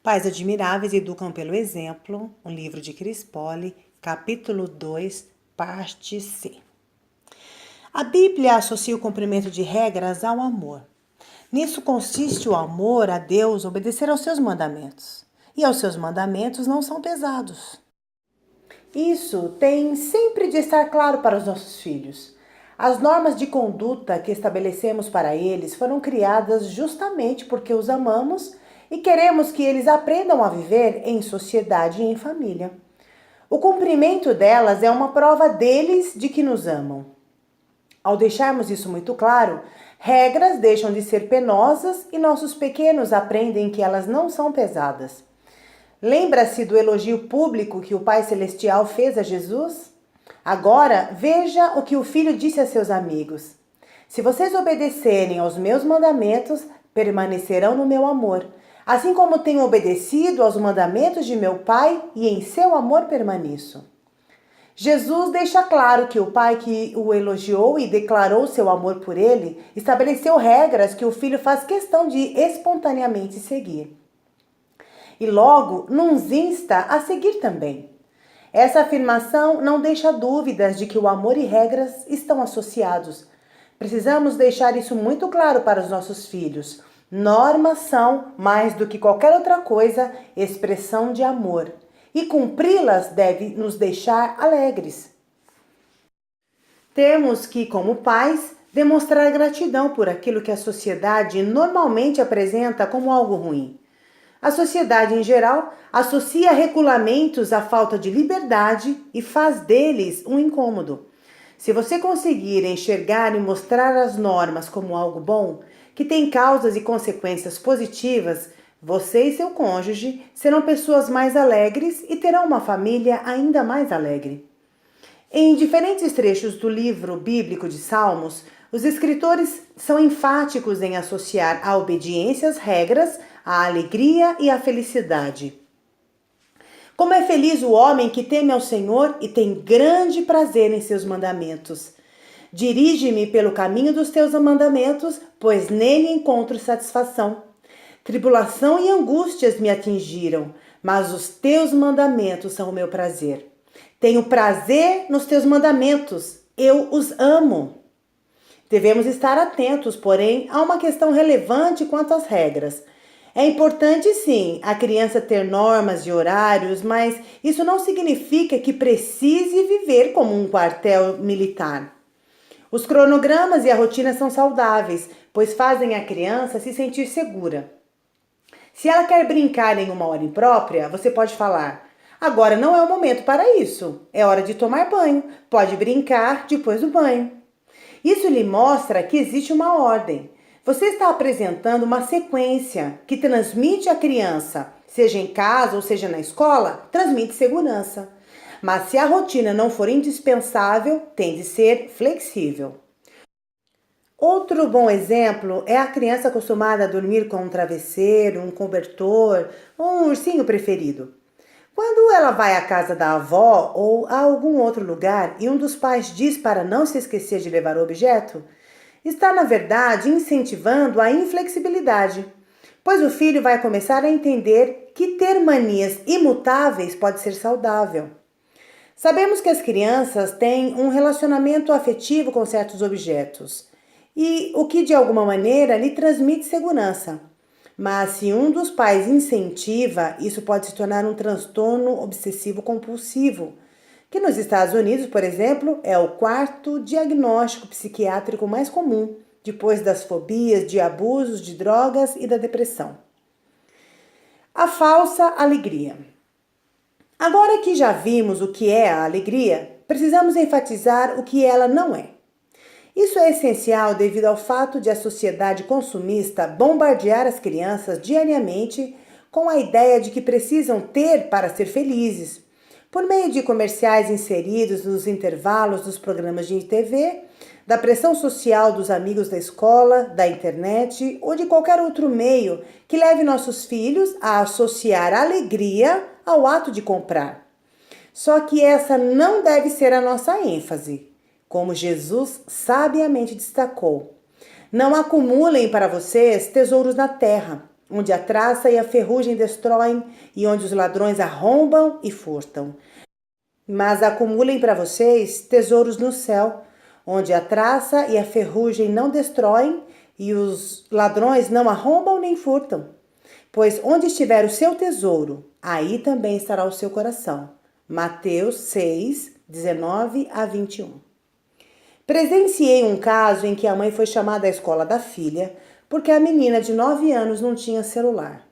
Pais admiráveis educam pelo exemplo, um livro de Chris Poli, capítulo 2, parte C. A Bíblia associa o cumprimento de regras ao amor. Nisso consiste o amor a Deus obedecer aos seus mandamentos. E aos seus mandamentos não são pesados. Isso tem sempre de estar claro para os nossos filhos. As normas de conduta que estabelecemos para eles foram criadas justamente porque os amamos e queremos que eles aprendam a viver em sociedade e em família. O cumprimento delas é uma prova deles de que nos amam. Ao deixarmos isso muito claro, regras deixam de ser penosas e nossos pequenos aprendem que elas não são pesadas. Lembra-se do elogio público que o Pai Celestial fez a Jesus? Agora, veja o que o Filho disse a seus amigos. Se vocês obedecerem aos meus mandamentos, permanecerão no meu amor, assim como tenho obedecido aos mandamentos de meu Pai e em seu amor permaneço. Jesus deixa claro que o Pai que o elogiou e declarou seu amor por ele, estabeleceu regras que o Filho faz questão de espontaneamente seguir. E logo nos insta a seguir também. Essa afirmação não deixa dúvidas de que o amor e regras estão associados. Precisamos deixar isso muito claro para os nossos filhos. Normas são, mais do que qualquer outra coisa, expressão de amor. E cumpri-las deve nos deixar alegres. Temos que, como pais, demonstrar gratidão por aquilo que a sociedade normalmente apresenta como algo ruim. A sociedade, em geral, associa regulamentos à falta de liberdade e faz deles um incômodo. Se você conseguir enxergar e mostrar as normas como algo bom, que tem causas e consequências positivas, você e seu cônjuge serão pessoas mais alegres e terão uma família ainda mais alegre. Em diferentes trechos do livro bíblico de Salmos, os escritores são enfáticos em associar a obediência às regras, a alegria e a felicidade. Como é feliz o homem que teme ao Senhor e tem grande prazer em seus mandamentos. Dirige-me pelo caminho dos teus mandamentos, pois nele encontro satisfação. Tribulação e angústias me atingiram, mas os teus mandamentos são o meu prazer. Tenho prazer nos teus mandamentos, eu os amo. Devemos estar atentos, porém, a uma questão relevante quanto às regras. É importante, sim, a criança ter normas e horários, mas isso não significa que precise viver como um quartel militar. Os cronogramas e a rotina são saudáveis, pois fazem a criança se sentir segura. Se ela quer brincar em uma hora imprópria, você pode falar: agora não é o momento para isso, é hora de tomar banho, pode brincar depois do banho. Isso lhe mostra que existe uma ordem. Você está apresentando uma sequência que transmite à criança, seja em casa ou seja na escola, transmite segurança. Mas se a rotina não for indispensável, tem de ser flexível. Outro bom exemplo é a criança acostumada a dormir com um travesseiro, um cobertor ou um ursinho preferido. Quando ela vai à casa da avó ou a algum outro lugar e um dos pais diz para não se esquecer de levar o objeto, está, na verdade, incentivando a inflexibilidade, pois o filho vai começar a entender que ter manias imutáveis pode ser saudável. Sabemos que as crianças têm um relacionamento afetivo com certos objetos, e o que de alguma maneira lhe transmite segurança. Mas se um dos pais incentiva, isso pode se tornar um transtorno obsessivo-compulsivo, que nos Estados Unidos, por exemplo, é o quarto diagnóstico psiquiátrico mais comum, depois das fobias, de abusos de drogas e da depressão. A falsa alegria. Agora que já vimos o que é a alegria, precisamos enfatizar o que ela não é. Isso é essencial devido ao fato de a sociedade consumista bombardear as crianças diariamente com a ideia de que precisam ter para ser felizes, por meio de comerciais inseridos nos intervalos dos programas de TV, da pressão social dos amigos da escola, da internet ou de qualquer outro meio que leve nossos filhos a associar alegria ao ato de comprar. Só que essa não deve ser a nossa ênfase. Como Jesus sabiamente destacou: não acumulem para vocês tesouros na terra, onde a traça e a ferrugem destroem e onde os ladrões arrombam e furtam. Mas acumulem para vocês tesouros no céu, onde a traça e a ferrugem não destroem e os ladrões não arrombam nem furtam. Pois onde estiver o seu tesouro, aí também estará o seu coração. Mateus 6, 19 a 21. Presenciei um caso em que a mãe foi chamada à escola da filha porque a menina de 9 anos não tinha celular.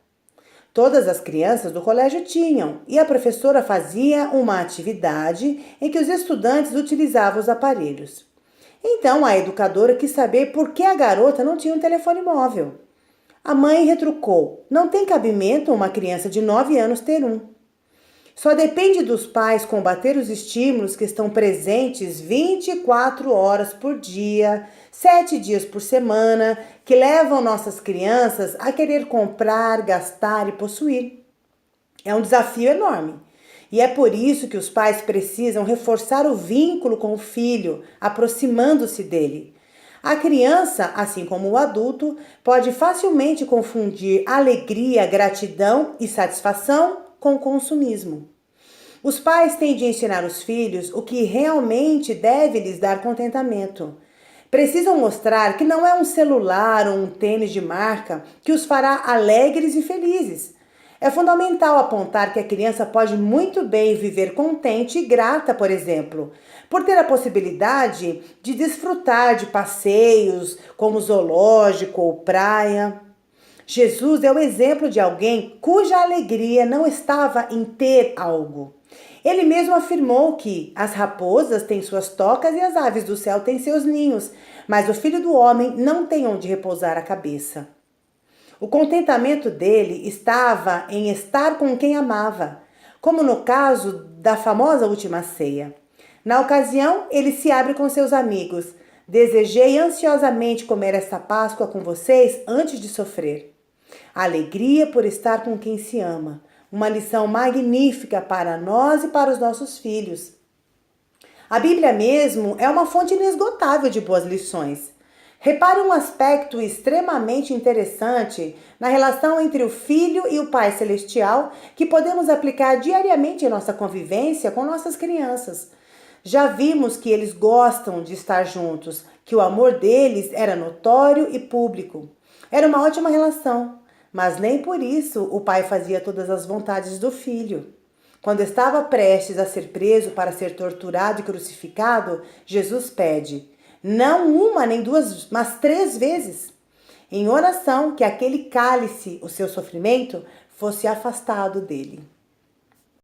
Todas as crianças do colégio tinham e a professora fazia uma atividade em que os estudantes utilizavam os aparelhos. Então a educadora quis saber por que a garota não tinha um telefone móvel. A mãe retrucou: não tem cabimento uma criança de 9 anos ter um. Só depende dos pais combater os estímulos que estão presentes 24 horas por dia, 7 dias por semana, que levam nossas crianças a querer comprar, gastar e possuir. É um desafio enorme. E é por isso que os pais precisam reforçar o vínculo com o filho, aproximando-se dele. A criança, assim como o adulto, pode facilmente confundir alegria, gratidão e satisfação com consumismo. Os pais têm de ensinar os filhos o que realmente deve lhes dar contentamento. Precisam mostrar que não é um celular ou um tênis de marca que os fará alegres e felizes. É fundamental apontar que a criança pode muito bem viver contente e grata, por exemplo, por ter a possibilidade de desfrutar de passeios como zoológico ou praia. Jesus é o exemplo de alguém cuja alegria não estava em ter algo. Ele mesmo afirmou que as raposas têm suas tocas e as aves do céu têm seus ninhos, mas o filho do homem não tem onde repousar a cabeça. O contentamento dele estava em estar com quem amava, como no caso da famosa última ceia. Na ocasião, ele se abre com seus amigos. Desejei ansiosamente comer esta Páscoa com vocês antes de sofrer. A alegria por estar com quem se ama. Uma lição magnífica para nós e para os nossos filhos. A Bíblia mesmo é uma fonte inesgotável de boas lições. Repare um aspecto extremamente interessante na relação entre o Filho e o Pai Celestial que podemos aplicar diariamente em nossa convivência com nossas crianças. Já vimos que eles gostam de estar juntos, que o amor deles era notório e público. Era uma ótima relação, mas nem por isso o pai fazia todas as vontades do filho. Quando estava prestes a ser preso para ser torturado e crucificado, Jesus pede, não uma nem duas, mas 3 vezes, em oração que aquele cálice, o seu sofrimento, fosse afastado dele.